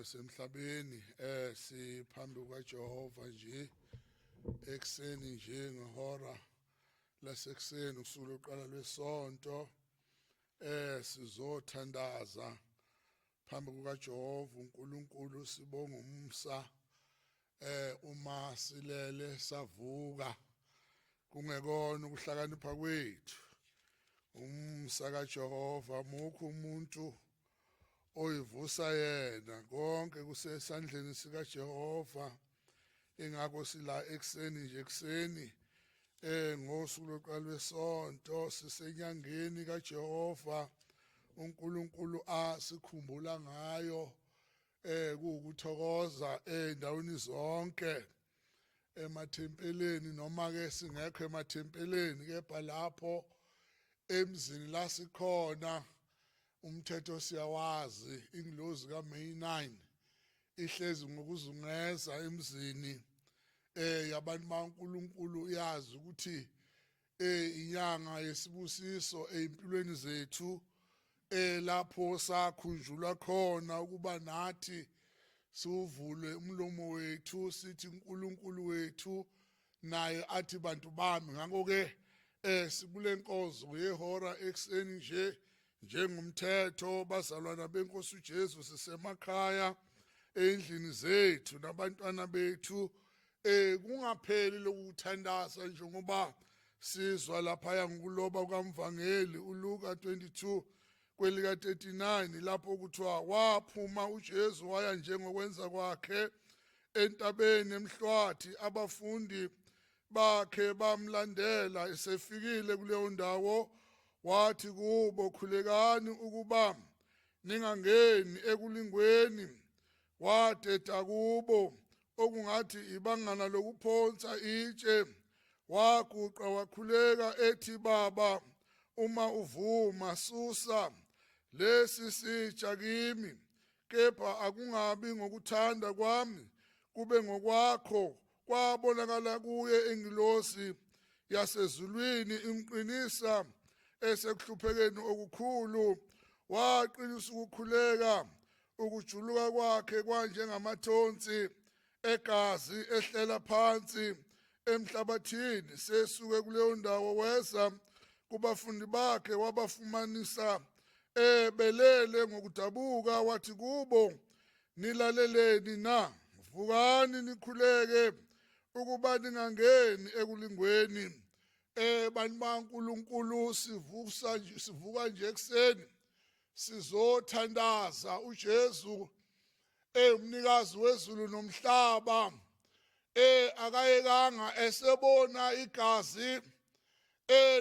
basemhlabeni siphambi kukaJehova nje ekseni nje ngehora lasekuseni usuku lokuqala lwesonto sizothandaza phambi kukaJehova uNkulunkulu sibonga umsa uma silele savuka kungekona ukuhlakanipha kwethu umsa kaJehova mukho umuntu oyivusa yena konke kusesandleni sikaJehova ingakho sila ekseni nje ekseni ngosuku lokuqala lwesonto sisenyangeni kaJehova uNkulunkulu asikhumbula ngayo kuwukuthokoza endaweni zonke emathempeleni noma ke singekho emathempeleni kepha lapho emzini la sikhona umthetho siyawazi ingilozi kaMay 9 ihlezi ngokuzungeza emzini yabantu baNkulunkulu yazi ukuthi inyanga yesibusiso empilweni zethu lapho sakhunjulwa khona ukuba nathi siuvule umlomo wethu sithi uNkulunkulu wethu naye athi bantu bami ngakho ke sikule nkonzo yehora ekseni nje njengomthetho bazalwana benkosi uJesu sisemakhaya endlini zethu nabantwana bethu kungapheli lokuthandaza njengoba sizwa lapha ngokuloba kaMvangeli uLuka 22 kwelika 39 lapho kuthiwa waphuma uJesu waya njengokwenza kwakhe entabeni emhlwathi abafundi bakhe bamlandela esefikile kuleyo ndawo wathi kubo khulekani ukuba ningangeni ekulingweni wadeda kubo okungathi ibangana lokuphonsa itshe waguqa wakhuleka ethi baba uma uvuma susa lesi sitsha kimi kepha akungabi ngokuthanda kwami kube ngokwakho kwabonakala kuye ingilosi yasezulwini imqinisa esekuhluphekeni okukhulu waqinisa ukukhuleka ukujuluka kwakhe kwanjengamathonsi egazi ehlela phansi emhlabathini sesuke kuleyo ndawo weza kubafundi bakhe wabafumanisa belele ngokudabuka wathi kubo nilaleleni na vukani nikhuleke ukuba ningangeni ekulingweni bantu baNkulunkulu sivuka nje ekseni sizothandaza uJesu umnikazi wezulu nomhlaba akayekanga esebona igazi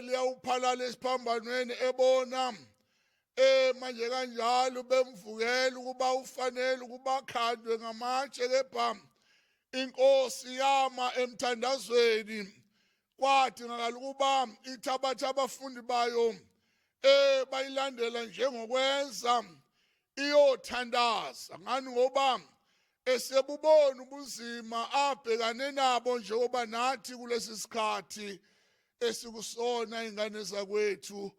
liyawuphalala esiphambanweni ebona manje kanjalo bemvukela ukuba ufanele ukuba khandwe ngamatshe kepha inkosi yama emthandazweni kwadingakala ukuba ithabatha abafundi bayo bayilandela njengokwenza iyothandaza ngani ngoba esebubona ubunzima abhekane nabo njengoba nathi kulesi sikhathi esikusona ingane zakwethu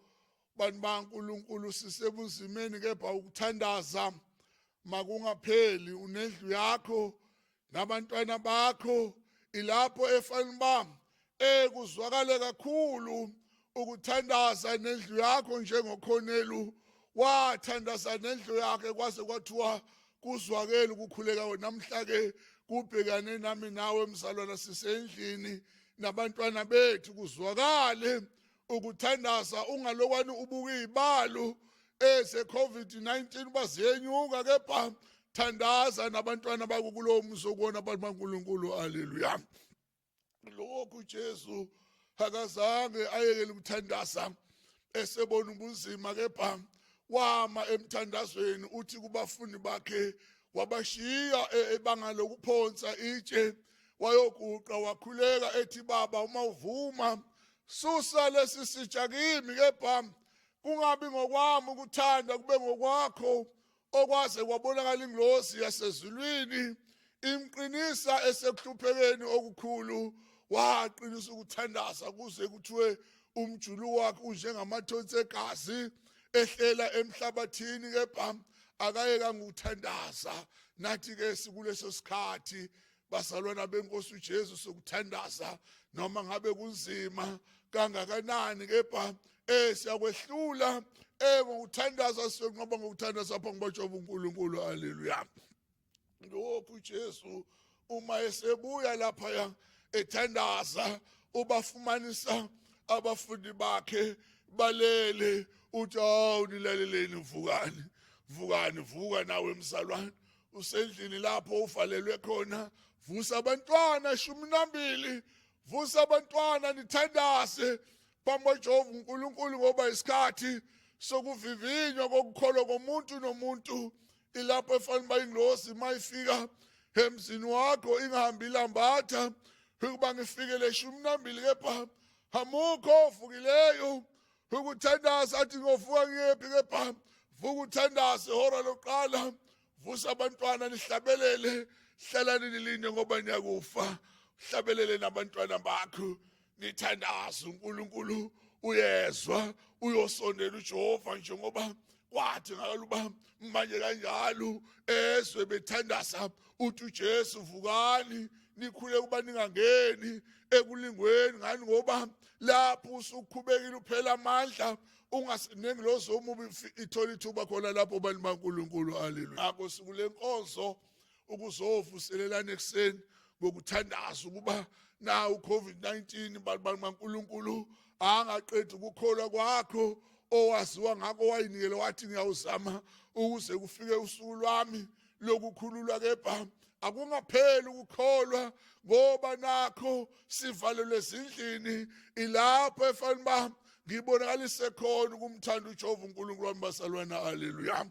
bantu baNkulunkulu sisebunzimeni kepha ukuthandaza makungapheli unendlu yakho nabantwana bakho ilapho efanele ba kuzwakale kakhulu ukuthandaza nendlu yakho njengokhonelu wathandaza nendlu yakhe kwaze kwathiwa kuzwakele ukukhuleka namhla ke kubhekane nami nawe mzalwana sisendlini nabantwana bethu kuzwakale ukuthandaza ungalokwani ubuka izibalo COVID-19 baziyenyuka kepha thandaza nabantwana bakho kulowo mzokona abantu baNkulunkulu haleluya lokhu Jesu akazange ayekele ukuthandaza esebona ubunzima kepha wama emthandazweni uthi kubafundi bakhe wabashiya ebanga lokuphonsa itshe wayoguqa wakhuleka ethi baba uma uvuma susa lesi sitsha kimi kepha kungabi ngokwami ukuthanda kube ngokwakho okwaze kwabonakala ingilosi yasezulwini imqinisa esekuhluphekeni okukhulu waqinisa ukuthandaza kuze kuthiwe umjulu wakhe unjengamathonsi egazi ehlela emhlabathini kepha akayeka nguthandaza nathi-ke sikuleso sikhathi bazalwana benkosi uJesu sokuthandaza noma ngabe kunzima kangakanani kepha siyakwehlula ngokuthandaza siyokunqoba ngokuthandaza phambi kwajehova uNkulunkulu. Haleluya. Lokhu uJesu uma esebuya laphaya ethandaza ubafumanisa abafundi bakhe balele, uthi hawu nilaleleni, vukani, vuka nawe mzalwane, usendlini lapho uvalelwe khona, vusa abantwana 12, vusa abantwana nithandaze phambi kwajehova uNkulunkulu, ngoba isikhathi sokuvivinywa kokukholwa komuntu nomuntu ilapho efanele uba ingilosi mayifika emzini wakho ingahambi lambatha ukuba ngifikele 12, kepha hamukho ovukileyo ukuthandaza athi ngovuka ngiyephi, kepha vuka uthandaze ihora lokuqala, vusa abantwana nihlabelele, hlalani nilinde ngoba niyakufa, hlabelele nabantwana bakho nithandaze. uNkulunkulu uyezwa, uyosondela uJehova njengoba kwathi ngakaluba manje kanjalo ezwe bethandaza uthi uJesu vukani nikhule kuba ningangeni ekulingweni ngani, ngoba lapho usukhubekile uphela amandla ungasinengilozi omubi ithola ithuba khona lapho bani baNkulunkulu. Haleluya. Ngakho sikule nkonzo ukuzovuselelana ekuseni ngokuthandaza ukuba na uCovid-19 bani baNkulunkulu angaqedi ukukholwa kwakho owaziwa ngako, wayinikele wathi ngiyawuzama ukuze kufike usuku lwami lokukhululwa, kepha akungapheli ukukholwa ngoba nakho sivalelwe ezindlini. Ilapho efanele uba ngibonakalise khona ukumthanda uJehova uNkulunkulu wami bazalwana. Haleluya.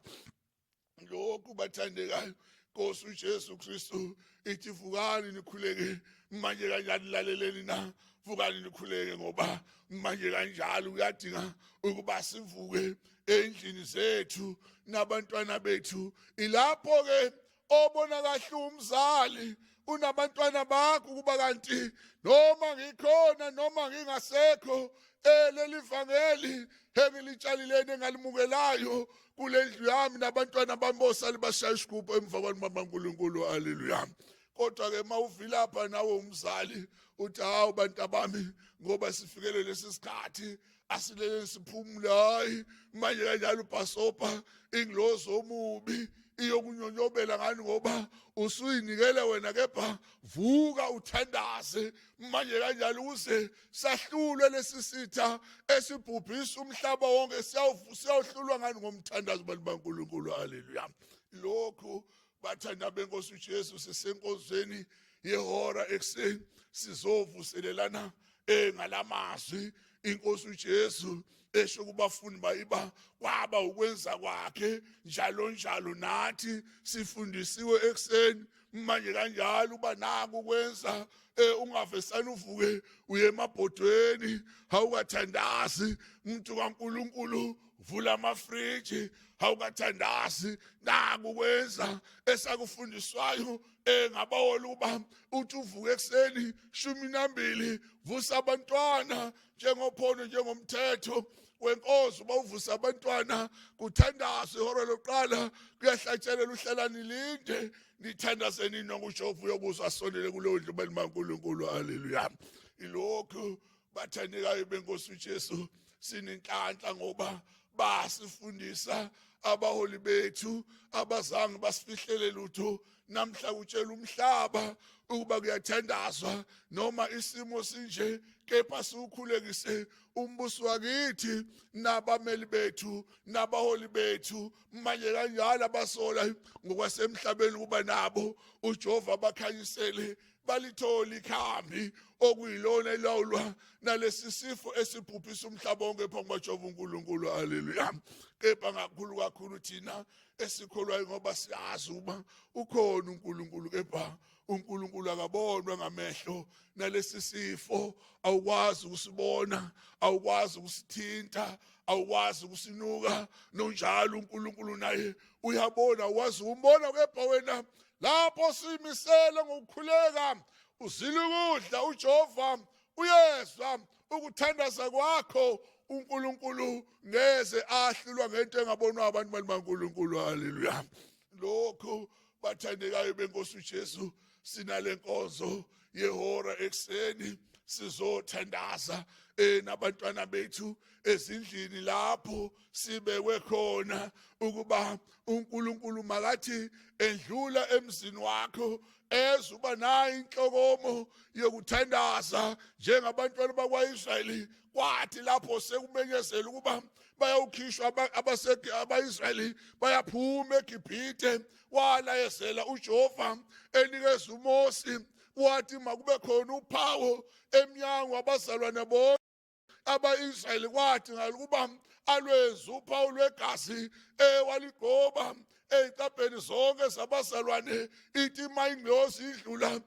Lokhu bathandekayo, Nkosi uJesu Kristu ithi vukani nikhuleke manje kanjani, laleleni na, vukani nikhuleke ngoba manje kanjalo uyadinga ukuba sivuke endlini zethu nabantwana bethu. Ilapho-ke obona kahle umzali unabantwana bakho ukuba kanti noma ngikhona noma ngingasekho leli vangeli engilitshalileni engalimukelayo kule ndlu yami nabantwana bami bosali bashaya isigubhu emva kwami baNkulunkulu. Haleluya. Kodwa-ke uma uvilapha nawe umzali uthi hawu bantu bami, ngoba sifikele lesi sikhathi asilele siphumule, hayi manje kanjalo ubhasopa ingilozi omubi iyokunyonyobela ngani ngoba usuyinikele wena, kepha vuka uthandaze manje kanjalo ukuze sahlulwe lesi sitha esibhubhisa umhlaba wonke. Siyawuhlulwa ngani ngomthandazo bani baNkulunkulu. Haleluya. Lokhu bathanda benkosi uJesu sisenkonzweni yehora ekuseni sizovuselelana ngalamazwi inkosi uJesu esho kubafundi bayiba kwaba ukwenza kwakhe njalo njalo. Nathi sifundisiwe ekuseni manje kanjalo uba naku ukwenza ungavesana uvuke uye emabhodweni awukathandazi umuntu kaNkulunkulu, vula amafriji awukathandazi, naku ukwenza esakufundiswayo ngabaholi uba uthi uvuke ekuseni 12 vusa abantwana njengophondo njengomthetho wenkosi, uba uvusa abantwana kuthandazwe ihora lokuqala kuyahlatshelela, uhlalani linde nithandaze nini nguJehova uyobuzwa asondele kuleyo ndlu bani baNkulunkulu. Haleluya. Ilokhu bathandekayo benkosi uJesu sinenhlanhla ngoba basifundisa abaholi bethu abazange basifihlele lutho. Namhla utshela umhlaba ukuba kuyathandazwa noma isimo sinje, kepha siwukhulekise umbuso wakithi nabameli bethu nabaholi bethu manje kanjalo abasola ngokwasemhlabeni ukuba nabo uJehova bakhanyisele balithole ikhambi okuyilona elawulwa nalesi sifo esibhubhisa umhlaba wonke phambi kwaJehova uNkulunkulu. Haleluya. Kepha kakhulu thina esikholwayo ngoba siyazi uba ukhona uNkulunkulu, kepha uNkulunkulu akabonwa ngamehlo. Nalesi sifo awukwazi ukusibona, awukwazi ukusithinta, awukwazi ukusinuka, nonjalo uNkulunkulu naye uyabona, ukwazi umbona, kepha wena lapho simisele ngokukhuleka uzile ukudla uJehova uyezwa ukuthandaza kwakho. uNkulunkulu ngeze ahlulwa ngento engabonwa abantu bani baNkulunkulu. Haleluya. Lokhu bathandekayo benkosi uJesu, sinale nkonzo yehora ekseni sizothandaza nabantwana bethu ezindlini lapho sibekwe khona ukuba uNkulunkulu makathi endlula emzini wakho ezuba nayo inhlokomo yokuthandaza njengabantwana bakwaIsrayeli. Kwathi lapho sekumenyezela ukuba bayawukhishwa abaIsrayeli bayaphuma eGibhithe, walayezela uJehova enikeza uMose wathi makube khona uphawu emnyango wabazalwane bonke abaIsrayeli, kwathi ngalukuba alwenza uphawu lwegazi waligqoba ey'tabheni zonke zabazalwane. Ithi ma ingilosi idlula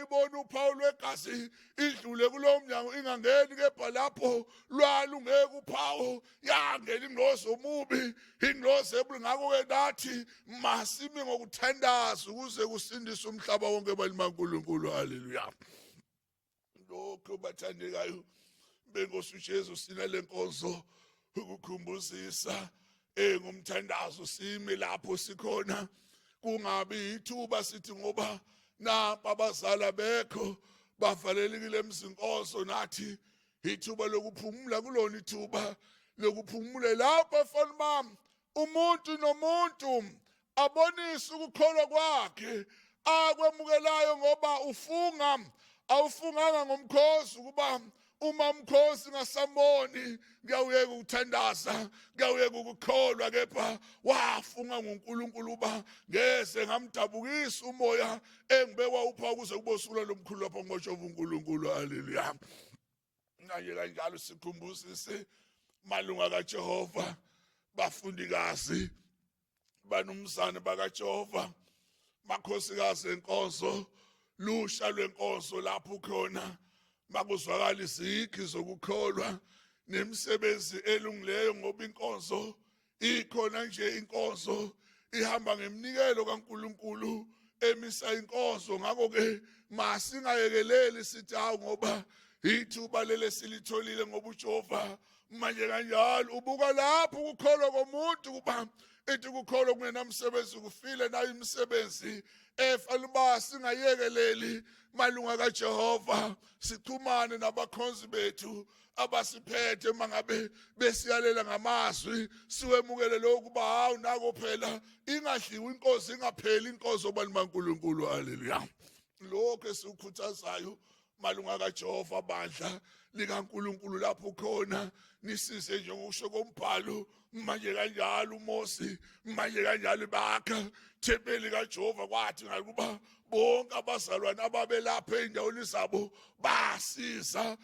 ibona uphawu lwegazi idlule kulowo mnyango ingangeni, kepha lapho lwalungeke uphawu yangena ingilosi omubi, ingilosi ebuli. Ngakho-ke nathi masime ngokuthandaza ukuze kusindiswe umhlaba wonke balimaNkulunkulu. Haleluya. Lokho bathandekayo benkosi uJesu, sinale nkonzo ukukhumbuzisa ngumthandazo sime lapho sikhona, kungabi ithuba sithi ngoba napa abazala bekho bavalelekile emzinkonzo, nathi ithuba lokuphumula. Kulona ithuba lokuphumula lapho bafana bami, umuntu nomuntu abonise ukukholwa kwakhe akwemukelayo, ngoba awufunganga ngomkhosi ukuba uma umkhosi ngasamboni ngiyawuyeka ukuthandaza, ngiyawuyeka ukukholwa, kepha wafunga ngoNkulunkulu uba ngeze ngamdabukisa umoya engibekwa upha ukuze kubosula lomkhulu lapho ngojova uNkulunkulu. Haleluya. Kanye kanjalo sikhumbuzise malunga kaJehova, bafundikazi banumzane bakaJehova, makhosikazi enkonzo, lusha lwenkonzo lapho khona makuzwakala izikhi zokukholwa nemisebenzi elungileyo, ngoba inkonzo ikhona nje. Inkonzo ihamba ngeminikelo kaNkulunkulu emisa inkonzo. Ngakho-ke masingayekeleli sithi hawu ngoba ithuba lele silitholile ngoba uJehova manje kanjalo ubuka lapho ukukholwa komuntu kuba ithi ukukholwa kungenamsebenzi kufile nayo imisebenzi efanele uba singayekeleli malunga kaJehova. Sichumane nabakhonzi bethu abasiphethe mangabe besiyalela ngamazwi, siwemukele lokhu ba hawu nako phela ingadliwa inkosi, ingapheli inkosi balimaNkulunkulu. Haleluya. Lokho esikukhuthazayo malunga kaJehova, bandla likaNkulunkulu lapho khona nisize njengokusho kombhalo, manje kanjalo uMose, manje kanjalo bakha thempeli kaJehova. Kwathi ngakuba bonke abazalwane ababelapha ey'ndaweni zabo basiza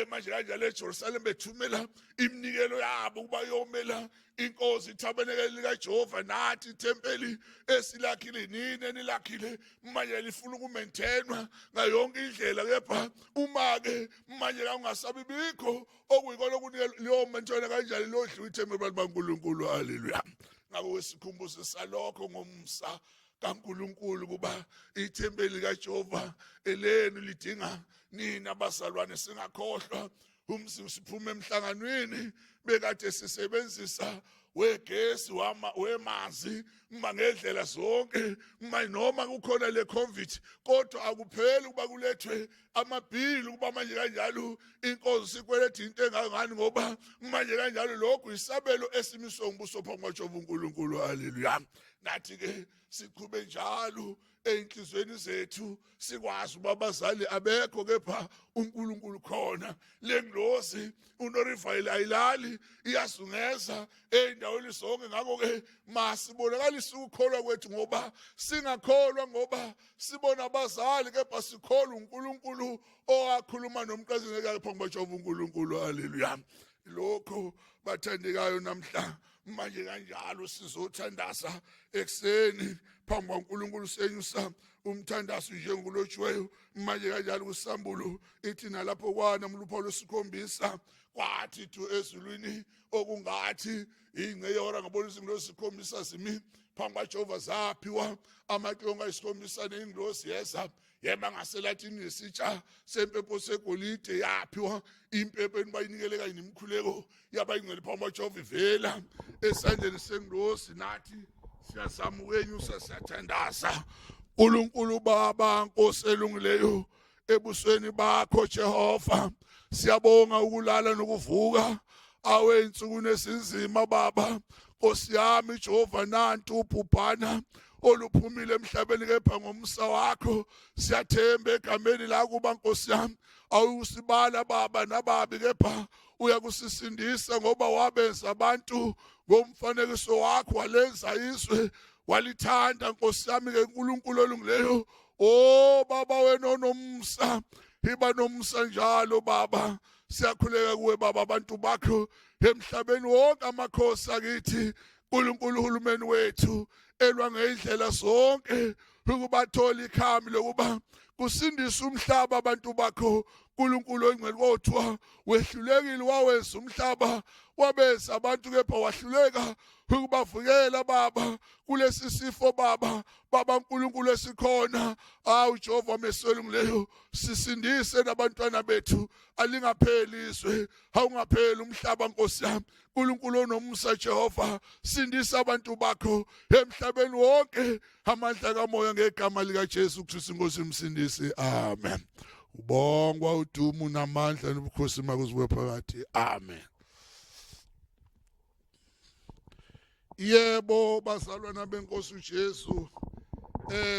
manje kanjalo eJerusalem bethumela iminikelo yabo ukuba yomela inkosi ithabenekeli likaJehova. Nathi ithempeli esilakhile nini enilakhile manje lifuna ukumaintainwa ngayonke indlela, kepha uma-ke manje kangasabi bikho okuyikona okunikela liyomaintainwa kanjalo lodliwa ithempeli balimaNkulunkulu. Haleluya. Ngakho sikhumbuze salokho ngomsa kaNkulunkulu kuba ithempeli kaJehova elenu lidinga nina bazalwane. Singakhohlwa umsi siphume emhlanganweni bekade sisebenzisa wegesi wemanzi ngendlela zonke, noma kukhona le COVID, kodwa akupheli ukuba kulethwe amabhili ukuba manje kanjalo inkonzo sikwelethe into engangani, ngoba manje kanjalo lokhu isabelo esimiswe ngumbuso phambi kaJehova uNkulunkulu. Haleluya. Nathi-ke siqhube njalo ey'nhlizweni zethu, sikwazi uba abazali abekho kepha uNkulunkulu khona. Le ngilosi uNorifayeli ayilali, iyazungeza ey'ndaweni zonke. Ngakho-ke masibonakalise ukukholwa kwethu, ngoba singakholwa ngoba sibona abazali, kepha sikholwa uNkulunkulu owakhuluma nomqazingekayo phambi kaJehova uNkulunkulu. Haleluya. Lokho bathandekayo namhla manje kanjalo sizothandaza ekseni phambi kaNkulunkulu, senyusa umthandazo njengokulotshiweyo manje kanjalo kuSambulo. Ithi nalapho kwana mlupho lwesikhombisa kwathi thu ezulwini okungathi ingeyora ngabona izingilosi isikhombisa zimi phambi kaJehova, zaphiwa amaklongo ayisikhombisa ney'ngilosi yeza yema ngaselathini nesitsha sempepho segolide, yaphiwa impepho enibayinikele kanye nemikhuleko yabayingcwele phambi kaJehova ivela esandleni sengilosi. Nathi siyasamukela siyathandaza uNkulunkulu Baba Nkosi elungileyo ebusweni bakho Jehova. Siyabonga ukulala nokuvuka aweyinsuku esinzima Baba. Nkosi yami Jehova, nantu ubhubhana oluphumile emhlabeni kepha ngomsa wakho siyathemba egameni lakho Nkosi yami. Awusibala Baba nababi kepha uyakusisindisa ngoba wabenza abantu ngomfanekiso wakho, walenza izwe walithanda Nkosi yami ke uNkulunkulu olungileyo. Oh Baba, wena onomsa, iba nomsa njalo Baba. Siyakhuleka kuwe Baba, abantu bakho emhlabeni wonke amakhosi akithi uNkulunkulu uhulumeni wethu elwa ngeindlela zonke ukubathola ikhambi lokuba kusindisa umhlaba abantu bakho uNkulunkulu ongcwele. Kodwa wehlulekile wawenza umhlaba wabenza abantu kepha wahluleka ukubavikela Baba kulesi sifo Baba. Baba uNkulunkulu esikhona, awu Jehova meselungileyo, sisindise nabantwana bethu alingapheli izwe, awungapheli umhlaba Nkosi yami. uNkulunkulu onomsa Jehova, sindisa abantu bakho emhlabeni wonke, amandla kamoya ngegama lika Jesu Kristu Nkosi umsindisi. Amen. Ubongwa udumo namandla nobukhosi makuziwe phakathi. Amen. Yebo bazalwana benkosi uJesu,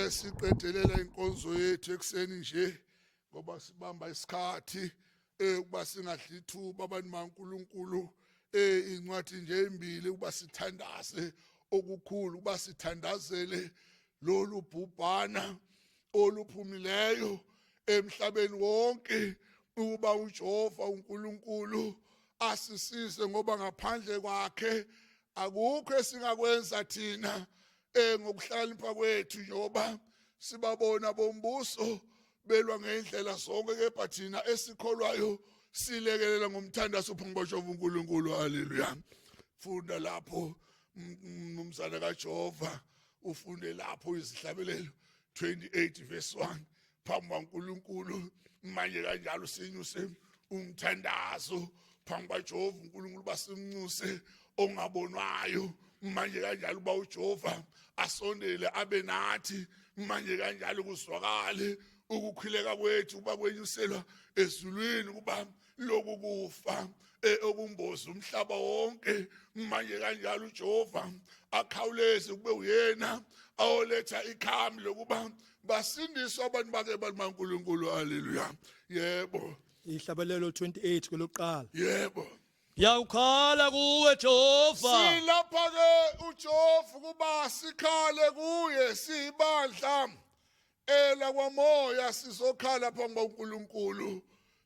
siqedelela inkonzo yethu ekseni nje ngoba sibamba isikhathi ukuba singadli ithuba abantu maNkulunkulu incwadi nje imbili ukuba sithandaze okukhulu, ukuba sithandazele lolu bhubhana oluphumileyo emhlabeni wonke, ukuba uJehova uNkulunkulu asisize ngoba ngaphandle kwakhe akukho esingakwenza thina ngokuhlakanipha kwethu. Njengoba sibabona bombuso belwa ngeindlela zonke kepha thina esikholwayo silekelela ngomthandazo phangibasho uNkulunkulu. Haleluya. Funda lapho umzana kaJehova, ufunde lapho izihlabelelo 28 verse 1. Phambi kaNkulunkulu manje kanjalo sinyuse umthandazo phambi kaJehova uNkulunkulu basimncuse ongabonwayo manje kanjalo ba uJehova asondele abe nathi manje kanjalo kuzwakale ukukhuleka kwethu kuba kwenyuselwa ezulwini kuba lokhu kufa okumboza umhlaba wonke manje kanjalo uJehova akhawuleze kube uyena awoletha ikhambi lokuba basindiswe abantu bakhe baNkulunkulu. Haleluya. Yebo. Ihlabelelo 28 kwelokuqala. Yebo. Yawukhala kuwe Jehova. Silapha ke uJehova kuba sikhale kuye sibandla lakwamoya, sizokhala phambi kaNkulunkulu,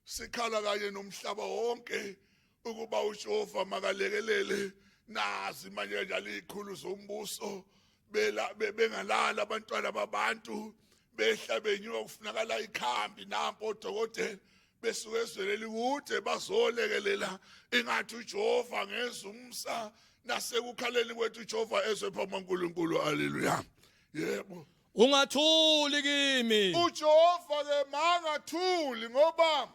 sikhala kanye nomhlaba wonke ukuba uJehova makalekelele. Nazi manje njalo izikhulu zombuso bengalala abantwana babantu behla benyuka kufunakala ikhambi nampo odokotela besuke ezweni kude bazolekelela ingathi uJehova ngenza umsa nasekukhaleni kwethu uJehova ezwe phambi kaNkulunkulu. Haleluya. Yebo. Ungathuli kimi uJehova ke mangathuli ngoba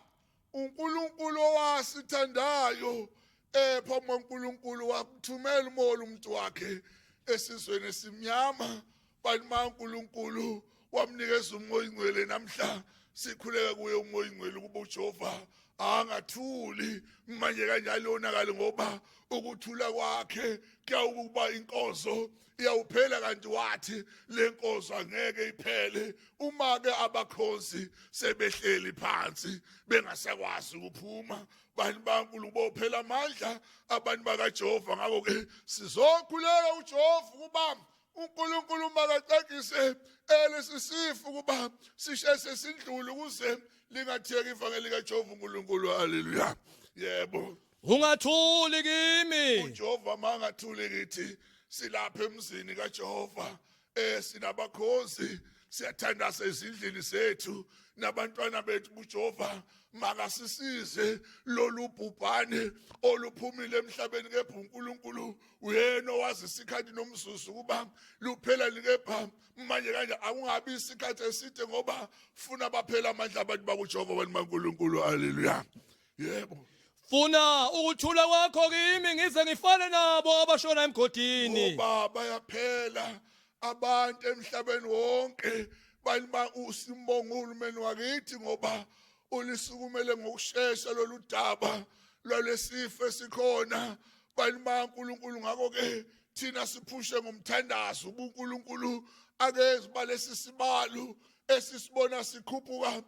uNkulunkulu owasithandayo phambi kaNkulunkulu wakuthumela umoya umuntu wakhe esizweni esimnyama. Bantu maNkulunkulu wamnikeza umoya ingcwele. Namhla sikhuleka kuye umoya ingcwele kuba uJehova angathuli manje kanjalo onakale ngoba ukuthula kwakhe kuyawukuba inkonzo iyawuphela, kanti wathi le nkonzo angeke iphele uma ke abakhonzi sebehleli phansi bengasakwazi ukuphuma. Bantu baNkulunkulu bophela amandla abantu bakaJehova. Ngakho ke sizokhuleka uJehova kuba uNkulunkulu makaqekise lesisifo kuba sishese sindlule ukuze lingatheki ivangeli kaJehova uNkulunkulu. Haleluya. Yebo. ungathuli kimi uJehova mangathuli kithi silapha emzini kaJehova, sinabakhozi siyathandaza ezindlini zethu nabantwana bethu. uJehova makasisize lolu bhubhane oluphumile emhlabeni kepha uNkulunkulu uyena owazi isikhathi nomzuzu kuba luphela likepha manje kanje akungabi isikhathi eside ngoba funa baphela amandla abantu bakuJehova abantu baNkulunkulu. Haleluya. Yebo. Funa ukuthula kwakho kimi ngize ngifane nabo abashona emgodini. ngoba bayaphela abantu emhlabeni wonke balima usimbonga uhulumeni wakithi ngoba ulisukumele ngokusheshsha lolu daba lwalesifo esikhona balima uNkulunkulu ngakho ke thina siphushe ngomthandazo uNkulunkulu akeze balesi sibalo esisibona sikhuphuka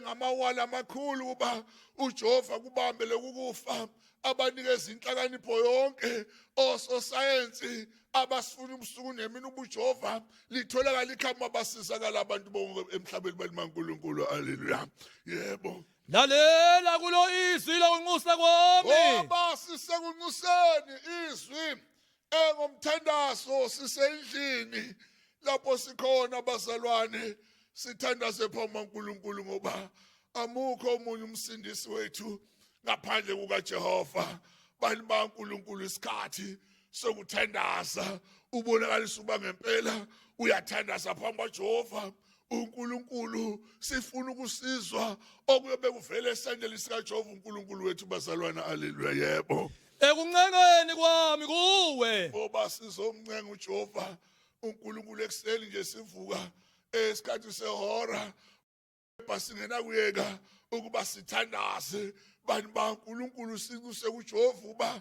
ngamawala amakhulu kuba uJehova kubambe lokufa abanikeza inhlakanipho yonke ososayensi abasifuna ubusuku nemini ubuJehova litholakala ikhama basizakala abantu bonke emhlabeni balimaNkulunkulu haleluya yebo Lalela kulo izwi lokunxusa kwami. ngoba sisekunxuseni izwi engomthandazo sisendlini lapho sikhona bazalwane sithandaze phambi kaNkulunkulu ngoba amukho omunye umsindisi wethu ngaphandle kukaJehova balima uNkulunkulu isikhathi sokuthandaza ubonakalisa uba ngempela uyathandaza phambi kaJehova uNkulunkulu sifuna ukusizwa okuyobe kuvele esandleni sikaJehova uNkulunkulu wethu bazalwana haleluya yebo Ekuncengeni kwami kuwe. ngoba sizomncenga uJehova uNkulunkulu ekseni nje sivuka esikhathi sehora basingena kuyeka ukuba sithandaze bani baNkulunkulu sikuse kuJehova uba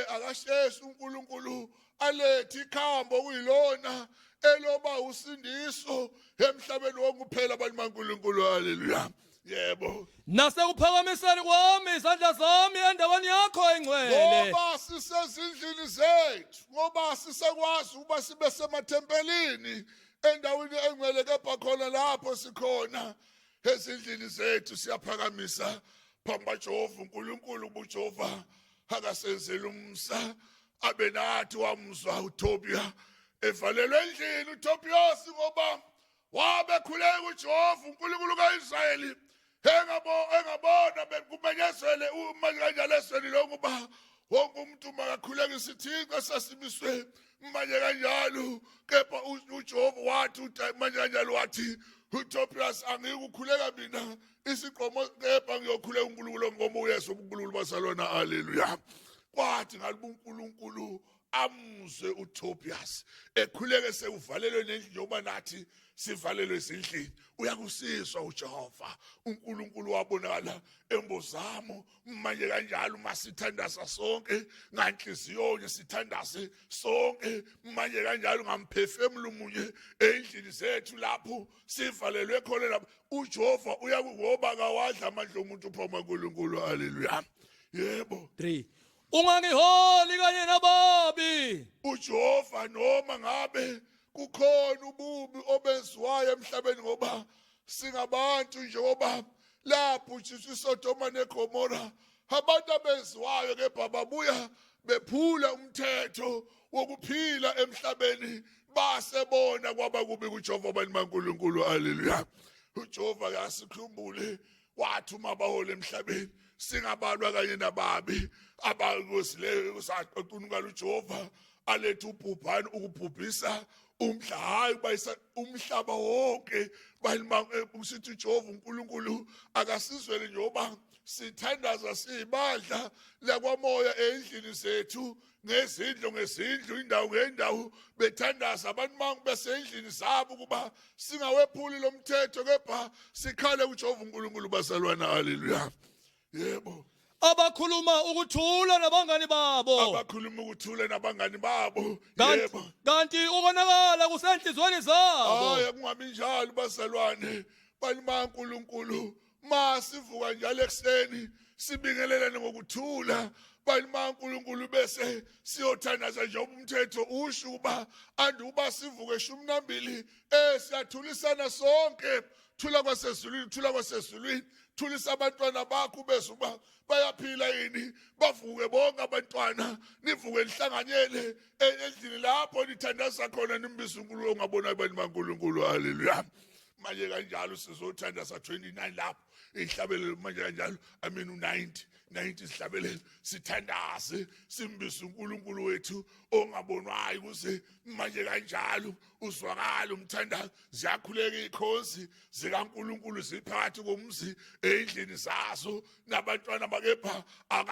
akasheshe uNkulunkulu alethi ikhambo kuyilona eloba usindiso emhlabeni wonke kuphela bani baNkulunkulu haleluya yebo Nasekuphakamiseni kwami izandla zami endaweni yakho engcwele. ngoba sisezindlini zethu ngoba sisekwazi ukuba sibe semathempelini endaweni engcwele kepha khona lapho sikhona ezindlini zethu siyaphakamisa phambi kaJehova uNkulunkulu uJehova akasenzela umsa abenathi wamzwa uTobia evalelwe endlini uTobias ngoba wabekhuleka uJehova uNkulunkulu kaIsrayeli engabona bekumenyezele uma kanjalo esweni lokuba wonke umuntu makakhuleka isithixo sasimiswe manje kanjalo kepha uJehova wathi manje kanjalo wathi uTobias angikukhuleka mina isiqomo kepha ngiyokhuleka uNkulunkulu ngoba uyesu uNkulunkulu bazalwana haleluya kwathi ngalibu uNkulunkulu amuzwe uTobias ekhuleke sekuvalelwe nendlu njengoba nathi sivalelwe ezindlini uyakusizwa uJehova uNkulunkulu wabonakala embozamo manje kanjalo masithandaza sonke nganhliziyo sithandaze sonke manje kanjalo ngamphefemulo munye endlini zethu lapho sivalelwe khona lapho uJehova uyakugoba kawadla amandla omuntu phambi kaNkulunkulu haleluya yebo 3 Ungangiholi kanye nababi. uJehova noma ngabe kukhona ububi obenziwayo emhlabeni ngoba singabantu njengoba lapho uJesu iSodoma neGomora abantu abenziwayo kepha babuya bephula umthetho wokuphila emhlabeni basebona kwaba kubi kuJehova bani baNkulunkulu haleluya uJehova yasikhumbule wathi uma bahole emhlabeni singabalwa kanye nababi abakusileyo kusaqoqunukala uJehova alethe ubhubhane ukubhubhisa umdlayi bayisa umhlaba wonke balima usithi uJehova uNkulunkulu akasizwele njengoba sithandaza sibadla lakwamoya endlini zethu ngezindlu indawo ngendawo bethandaza abantu mangu besendlini zabo kuba singawephuli lomthetho kepha sikhale uJehova uNkulunkulu bazalwana haleluya yebo Abakhuluma ukuthula nabangani babo. abakhuluma ukuthula nabangani babo yebo Kanti ukonakala kusenhlizweni zabo. hayi kungabi njalo bazalwane balima uNkulunkulu masivuka njalo ekseni sibingelelane ngokuthula balima uNkulunkulu bese siyothandaza nje umthetho usho uba anduba sivuke 12 siyathulisana sonke thula kwasezulwini thulisa abantwana bakho bese uba bayaphila yini bavuke bonke abantwana nivuke lihlanganyele endlini lapho nithandaza khona nimbiza uNkulunkulu ongabona abantu baNkulunkulu haleluya manje kanjalo sizothandaza 29 lapho ihlabelelo manje kanjalo u90 sihlabelelo sithandaze simbise uNkulunkulu wethu ongabonwayo kuze manje kanjalo uzwakala umthanda ziyakhuleka ikhosi zikaNkulunkulu ziphakathi komzi endlini zazo nabantwana bakepha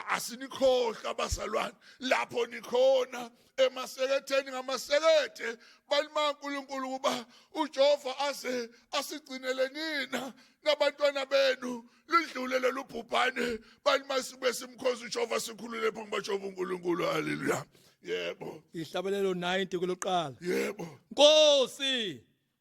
asinikhohlwa abazalwane lapho nikhona emaseketheni ngamasekethe balima uNkulunkulu kuba uJehova aze asigcinele nina nabantwana benu lidlule lelubhubhane balima sibe simkhosi uJehova sikhulule phambi kaJehova uNkulunkulu haleluya yebo Ihlabelelo 90 kuloqala. yebo Nkosi,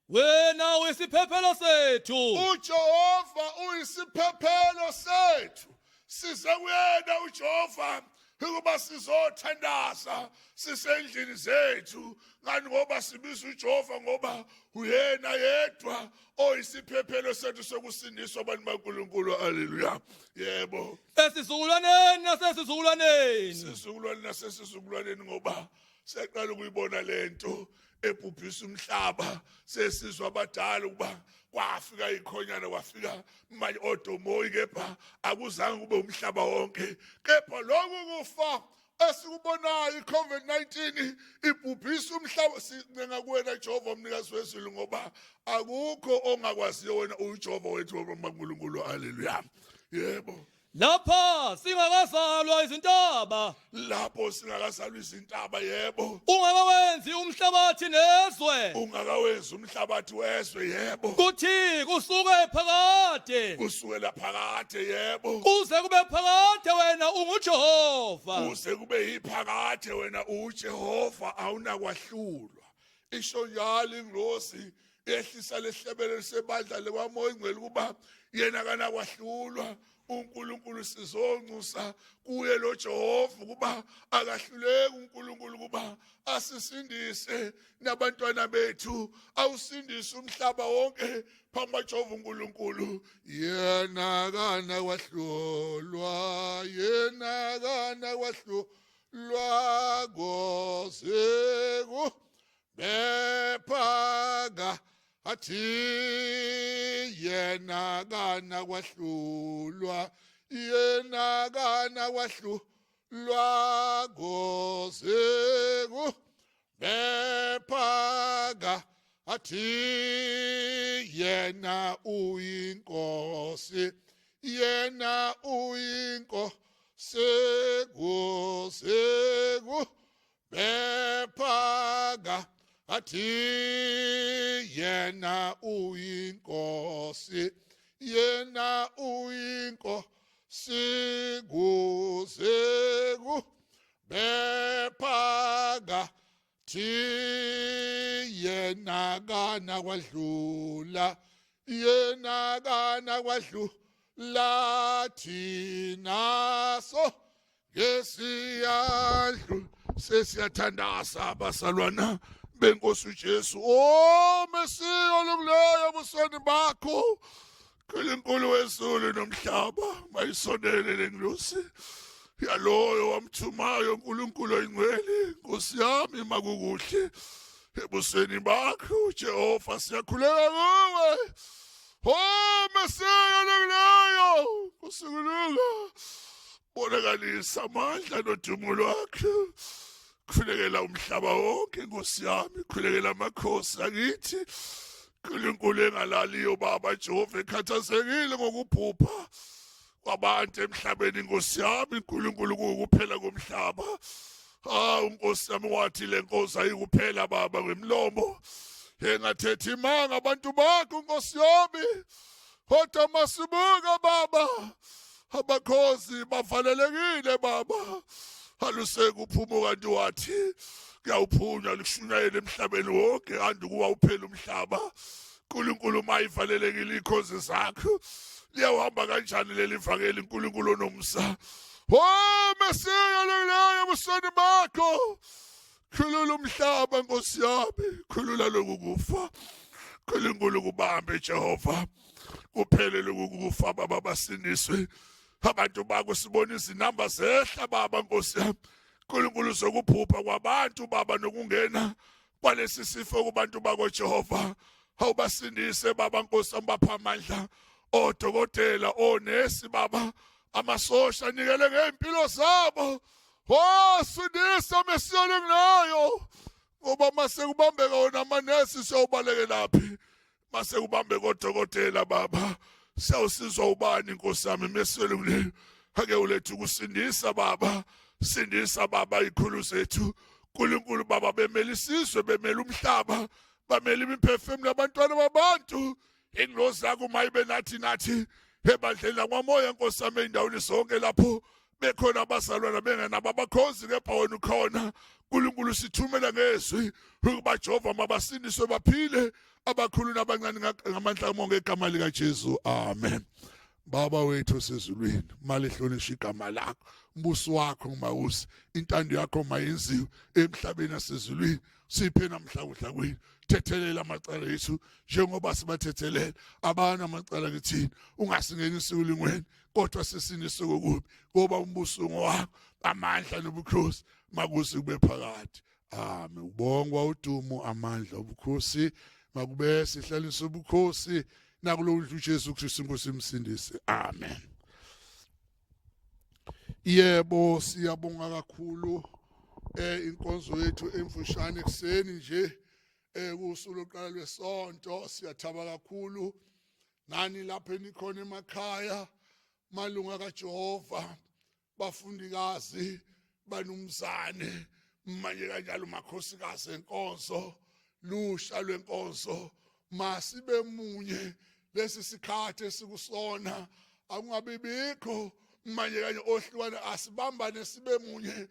wena uyisiphephelo sethu. uJehova uyisiphephelo sethu size kuyena uJehova ukuba sizothandaza sisendlini zethu ngani ngoba sibiza uJehova ngoba uyena yedwa oyisiphephelo sethu sokusindiswa abantu baNkulunkulu haleluya yebo Esizukulwaneni nasesizukulwaneni. sizukulwane nasesizukulwaneni ngoba seqala ukuyibona lento ebhubhisa umhlaba sesizwa abadala ukuba kwafika ikhonyana kwafika manje odomoyi kepha akuzange kube umhlaba wonke kepha lokhu kufa esikubonayo iCovid-19 ibhubhisa umhlaba sincenga kuwena Jehova umnikazi wezulu ngoba akukho ongakwaziyo wena uJehova wethu uNkulunkulu haleluya yebo Lapha singakazalwa izintaba. lapho singakazalwa izintaba yebo Ungakawenzi umhlabathi nezwe. ungakawenzi umhlabathi wezwe yebo Kuthi kusuke phakade. kusukela phakade yebo Kuze kube phakade wena unguJehova. kuze kube yiphakade wena uJehova awunakwahlulwa isho njalo ingilosi ehlisa lehlebele sebandla lekwamoya ingcwele kuba yena kanakwahlulwa uNkulunkulu sizoncusa kuye lo Jehova kuba akahluleki uNkulunkulu kuba asisindise nabantwana bethu awusindise umhlaba wonke phambi kaJehova uNkulunkulu yena kanakwahlulwa kozeku bephaka athi yena kanakwahlulwa kozeku bephaka athi yena uyinkosi kozeku bephaka athi yena uyinkosi kuzeku bephaka thi yena kanakwahlula thinaso ngesiyadlu sesiyathandaza abazalwana benkosi uJesu Mesiya olungileyo ebusweni bakho uNkulunkulu wezulu nomhlaba mayisondele lengilosi yaloyo wamthumayo uNkulunkulu oyingcwele Nkosi yami makukuhle ebusweni bakho Jehova siyakhuleka kuwe Mesiya olungileyo kusikhuleka bonakalisa amandla nodumo lwakho khulekela umhlaba wonke Nkosi yami khulekela amakhosi akithi uNkulunkulu engalaliyo baba Jehova ekhathazekile ngokubhubha kwabantu emhlabeni Nkosi yami uNkulunkulu kukuphela komhlaba uNkosi yami wathi lenkosi ayikuphela baba kwemlomo engathethi imanga abantu bakho Nkosi yami kodwa masibuka baba abakhosi bavalelekile baba aluseke uphuma kanti wathi kuyawuphunywa likushunyayela emhlabeni wonke kanti kuwa uphela umhlaba uNkulunkulu mayivalelekile ikhozi zakho liyahamba kanjani leli vangeli uNkulunkulu onomsa Mesiya leyo ebusweni bakho khulula umhlaba Nkosi yami khulula lokukufa uNkulunkulu kubambe Jehova kuphele lokukufa baba basindiswe abantu bakho sibona izinamba zehla baba Nkosi yami uNkulunkulu zokuphupha kwabantu baba nokungena kwalesi sifo kubantu bakho Jehova awubasindise baba Nkosi ambapha amandla odokotela onesi baba amasosha nikele ngempilo zabo sindisa Mesiya lengilayo ngoba mase kubambeka wona amanesi siyawubaleke laphi, mase kubambe kodokotela baba siyawusizwa ubani Nkosi yami meselungileyo. Ake ulethe ukusindisa baba, sindisa baba ikhulu zethu. Nkulunkulu baba bemele isizwe, bemele umhlaba, bamele imiphefumulo yabantwana babantu. Ingilosi zakho mayibe nathi ebandleni lakwamoya Nkosi yami ey'ndaweni zonke lapho bekhona abazalwana bengenabo abakhonzi kepha wena ukhona. Nkulunkulu sithumela ngezwi ukuba Jehova mabasindiswe baphile abakhulu nabancane ngamandla kamonke egama likaJesu, amen. Baba wethu osezulwini, malihlonishwe igama lakho, umbuso wakho ngumawusi, intando yakho mayenziwe emhlabeni nasezulwini. Siphe namhla kuhlakwini, thethelela amacala ethu njengoba sibathethelela abana amacala kithina. Ungasingenisi ulingweni kodwa sisindise kokubi, ngoba umbuso ngowakho, amandla nobukhosi makuze kube phakade, amen. Ubongwa udumo amandla ubukhosi makube sihlalise ubukhosi nakulo uJesu Kristu Nkosi imsindise, amen. Yebo siyabonga kakhulu inkonzo yethu emfushane kuseni nje kusuku lokuqala lwesonto. Siyathaba kakhulu nani lapho enikhona emakhaya, malunga kaJehova, bafundikazi, banumzane, manje kanjalo makhosikazi enkonzo, lusha lwenkonzo, masibe munye lesi sikhathi esikusona. Akungabibikho manje kanye ohlukana, asibambane sibe munye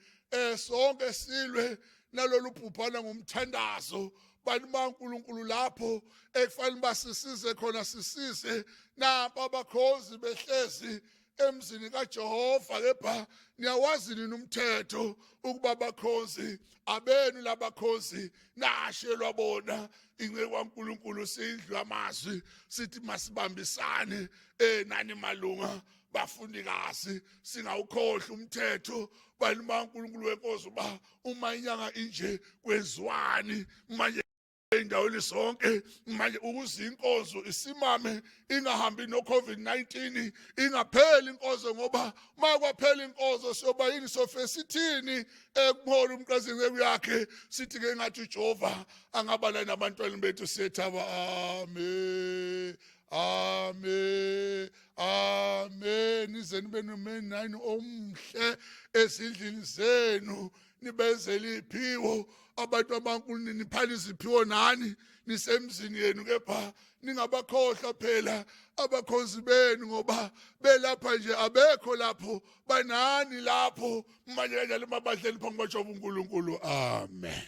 sonke silwe nalolu bhubhana ngomthandazo. Bantu baNkulunkulu lapho ekufanele basisize khona sisize, napa abakhozi behlezi emzini kaJehova. Kepha niyawazi nini umthetho ukuba abakhozi abenu labakhozi nashelwa bona inceku kaNkulunkulu. Sindlu amazwi sithi masibambisane nani malunga bafundikazi, singawukhohlwa umthetho. Bantu baNkulunkulu wenkosi uba uma inyanga inje kwenziwani manje ey'ndaweni zonke, manje ukuze inkonzo isimame ingahambi no-COVID-19, ingapheli inkonzo, ngoba uma kwaphela inkonzo siyoba yini, sofe sithini kumhola umqazi inceku yakhe, sithi-ke engathi uJehova angabala nabantwana bethu. Siyethaba, amen, amen, amen. Nize nibe nomenani omhle ezindlini zenu, nibenzele iphiwo abantu abankulu, niphala iziphiwo nani nisemzini yenu. Kepha ningabakhohlwa phela abakhonzi benu, ngoba belapha nje abekho lapho, banani lapho manje kanjalo emabandleni phambi kaJehova uNkulunkulu, amen.